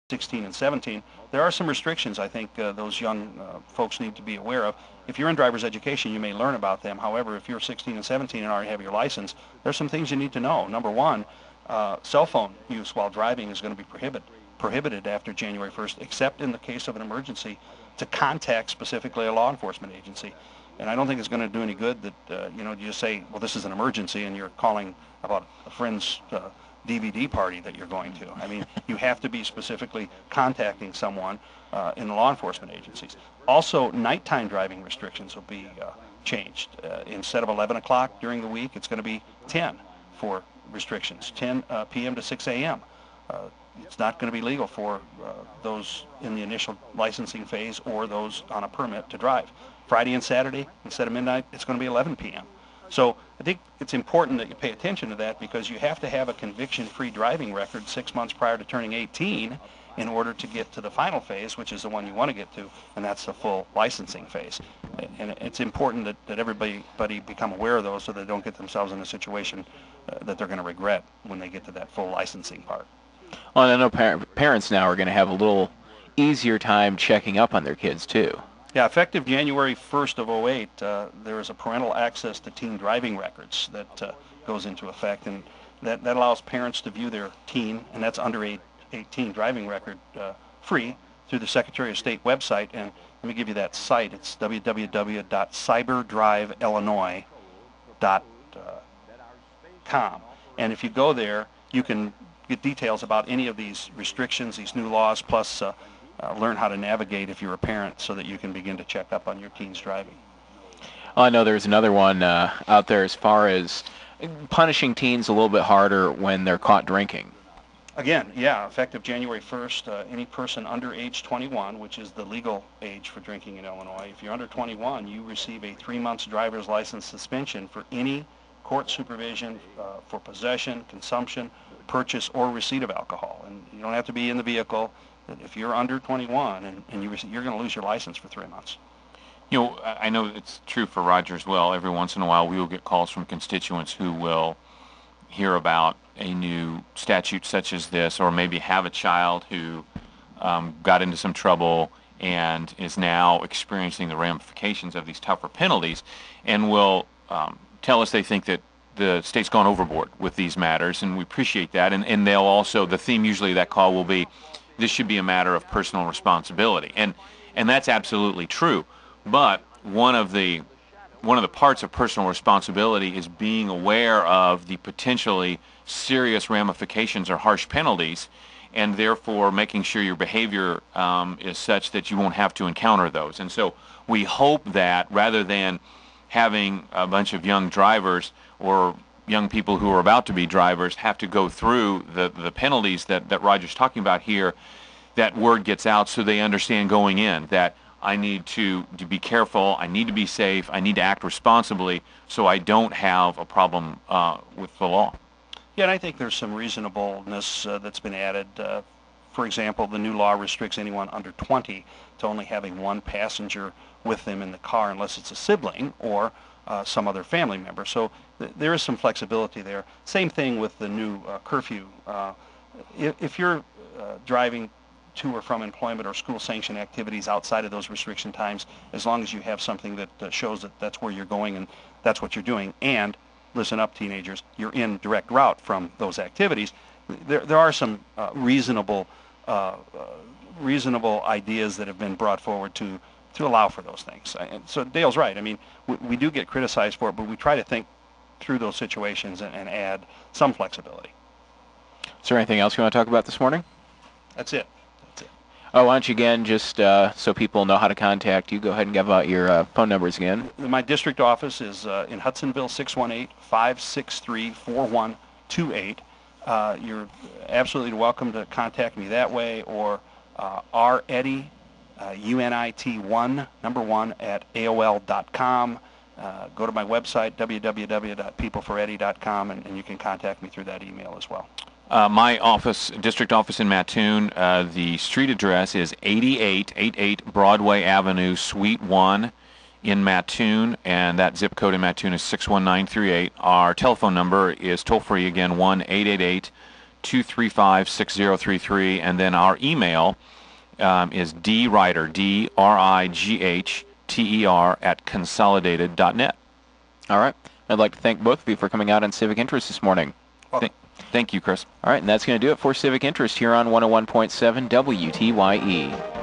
16 and 17, there are some restrictions I think those young folks need to be aware of. If you're in driver's education, you may learn about them. However, if you're 16 and 17 and already have your license, there's some things you need to know. Number one, cell phone use while driving is going to be prohibited after January 1st, except in the case of an emergency, to contact specifically a law enforcement agency. And I don't think it's going to do any good that you just say, well, this is an emergency, and you're calling about a friend's DVD party that you're going to. I mean, you have to be specifically contacting someone in the law enforcement agencies. Also, nighttime driving restrictions will be changed. Instead of 11 o'clock during the week, it's going to be 10 for restrictions, 10 p.m. to 6 a.m. It's not going to be legal for those in the initial licensing phase or those on a permit to drive. Friday and Saturday, instead of midnight, it's going to be 11 p.m. So I think it's important that you pay attention to that, because you have to have a conviction-free driving record 6 months prior to turning 18 in order to get to the final phase, which is the one you want to get to, and that's the full licensing phase. And it's important that everybody become aware of those so they don't get themselves in a situation that they're going to regret when they get to that full licensing part. Well, and I know parents now are going to have a little easier time checking up on their kids, too. Yeah, effective January 1st of 08, there is a parental access to teen driving records that goes into effect, and that allows parents to view their teen, and that's under 18 driving record, free through the Secretary of State website. And let me give you that site. It's www.cyberdriveillinois.com. And if you go there, you can get details about any of these restrictions, these new laws, plus learn how to navigate if you're a parent so that you can begin to check up on your teens driving. Well, I know there's another one out there as far as punishing teens a little bit harder when they're caught drinking. Again, yeah, effective January 1st, any person under age 21, which is the legal age for drinking in Illinois, if you're under 21, you receive a 3-month driver's license suspension for any court supervision for possession, consumption, purchase, or receipt of alcohol. And you don't have to be in the vehicle. If you're under 21 and you're going to lose your license for 3 months. You know, I know it's true for Roger as well. Every once in a while we will get calls from constituents who will hear about a new statute such as this, or maybe have a child who got into some trouble and is now experiencing the ramifications of these tougher penalties, and will tell us they think that the state's gone overboard with these matters, and we appreciate that. And they'll also, the theme usually of that call will be, this should be a matter of personal responsibility, and that's absolutely true. But one of the parts of personal responsibility is being aware of the potentially serious ramifications or harsh penalties, and therefore making sure your behavior is such that you won't have to encounter those. And so we hope that rather than having a bunch of young drivers or young people who are about to be drivers have to go through the penalties that Roger's talking about here, that word gets out so they understand going in that I need to be careful, I need to be safe, I need to act responsibly so I don't have a problem with the law. Yeah, and I think there's some reasonableness that's been added. For example, the new law restricts anyone under 20 to only having one passenger with them in the car unless it's a sibling or some other family member. So there is some flexibility there. Same thing with the new curfew. If you're driving to or from employment or school-sanctioned activities outside of those restriction times, as long as you have something that shows that that's where you're going and that's what you're doing, and listen up, teenagers, you're in direct route from those activities, there are some reasonable ideas that have been brought forward to allow for those things. And so Dale's right. I mean, we do get criticized for it, but we try to think through those situations and add some flexibility. Is there anything else you want to talk about this morning? That's it. Oh, why don't you again, just so people know how to contact you, go ahead and give out your phone numbers again. My district office is in Hudsonville, 618-563-4128. You're absolutely welcome to contact me that way, or Eddy, UNIT1, number 1, at AOL.com. Go to my website, www.peopleforeddy.com, and you can contact me through that email as well. My office, district office in Mattoon, the street address is 8888 Broadway Avenue, Suite 1 in Mattoon, and that zip code in Mattoon is 61938. Our telephone number is toll-free again, 1-888 235-6033, and then our email is drighter, DRIGHTER @consolidated.net. All right. I'd like to thank both of you for coming out on Civic Interest this morning. Thank you, Chris. All right, and that's going to do it for Civic Interest here on 101.7 WTYE.